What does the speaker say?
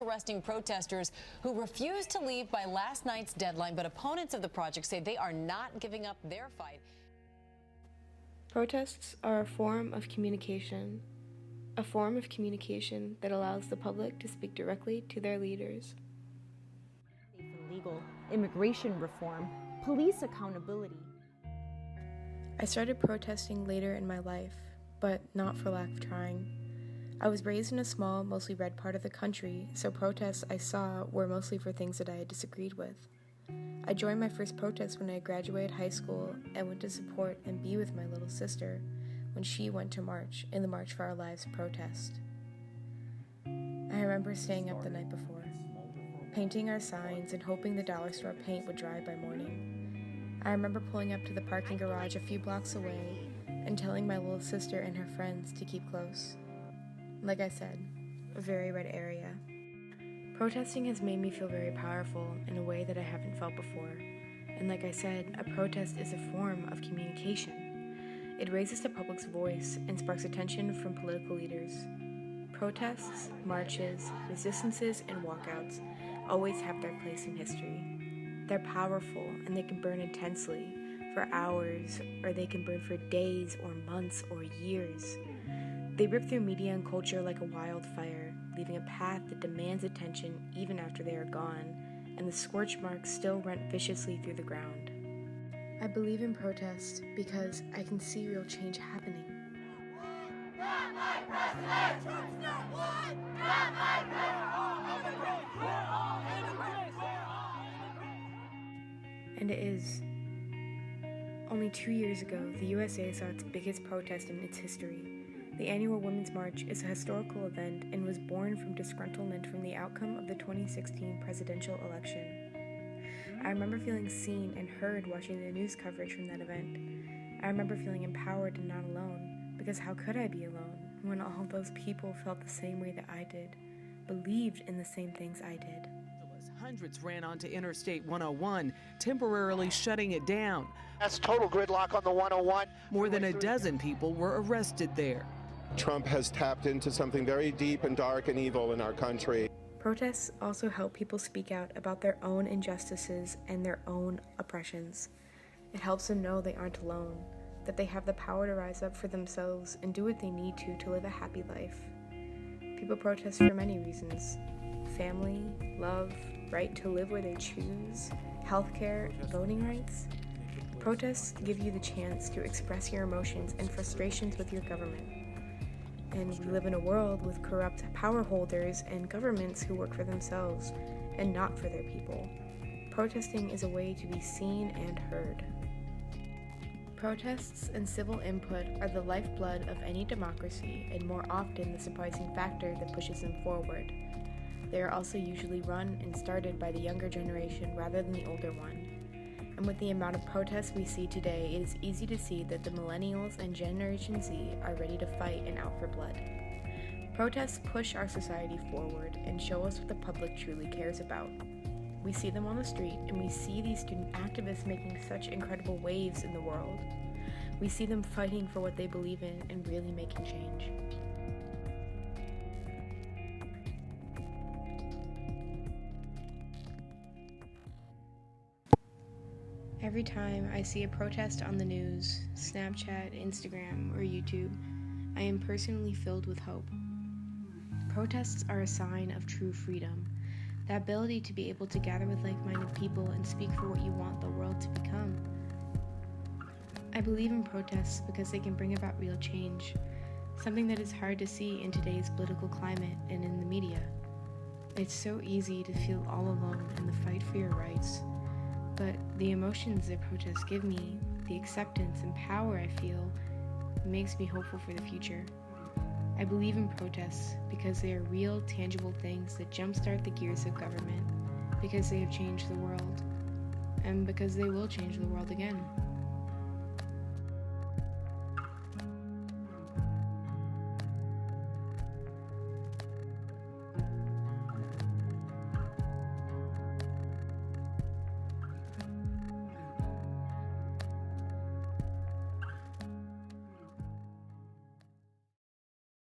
arresting protesters who refused to leave by last night's deadline, but opponents of the project say they are not giving up their fight. Protests are a form of communication that allows the public to speak directly to their leaders. Legal immigration reform, police accountability. I started protesting later in my life, but not for lack of trying. I was raised in a small, mostly red part of the country, so protests I saw were mostly for things that I had disagreed with. I joined my first protest when I graduated high school and went to support and be with my little sister when she went to march in the March for Our Lives protest. I remember staying up the night before, painting our signs and hoping the dollar store paint would dry by morning. I remember pulling up to the parking garage a few blocks away and telling my little sister and her friends to keep close. Like I said, a very red area. Protesting has made me feel very powerful in a way that I haven't felt before. And like I said, a protest is a form of communication. It raises the public's voice and sparks attention from political leaders. Protests, marches, resistances, and walkouts always have their place in history. They're powerful and they can burn intensely for hours, or they can burn for days or months or years. They rip through media and culture like a wildfire, leaving a path that demands attention even after they are gone, and the scorch marks still rent viciously through the ground. I believe in protest because I can see real change happening. Not my president! Trump's not one! Not my president! We're all immigrants! We're all immigrants! And it is. Only 2 years ago, the USA saw its biggest protest in its history. The annual Women's March is a historical event and was born from disgruntlement from the outcome of the 2016 presidential election. I remember feeling seen and heard watching the news coverage from that event. I remember feeling empowered and not alone, because how could I be alone when all those people felt the same way that I did, believed in the same things I did? Hundreds ran onto Interstate 101, temporarily shutting it down. That's total gridlock on the 101. More than a dozen people were arrested there. Trump has tapped into something very deep and dark and evil in our country. Protests also help people speak out about their own injustices and their own oppressions. It helps them know they aren't alone, that they have the power to rise up for themselves and do what they need to live a happy life. People protest for many reasons: family, love, right to live where they choose, healthcare, voting rights. Protests give you the chance to express your emotions and frustrations with your government. And we live in a world with corrupt power holders and governments who work for themselves and not for their people. Protesting is a way to be seen and heard. Protests and civil input are the lifeblood of any democracy and more often the surprising factor that pushes them forward. They are also usually run and started by the younger generation rather than the older one. And with the amount of protests we see today, it is easy to see that the millennials and Generation Z are ready to fight and out for blood. Protests push our society forward and show us what the public truly cares about. We see them on the street, and we see these student activists making such incredible waves in the world. We see them fighting for what they believe in and really making change. Every time I see a protest on the news, Snapchat, Instagram, or YouTube, I am personally filled with hope. Protests are a sign of true freedom, the ability to be able to gather with like-minded people and speak for what you want the world to become. I believe in protests because they can bring about real change, something that is hard to see in today's political climate and in the media. It's so easy to feel all alone in the fight for your rights. But the emotions that protests give me, the acceptance and power I feel, makes me hopeful for the future. I believe in protests because they are real, tangible things that jumpstart the gears of government, because they have changed the world, and because they will change the world again.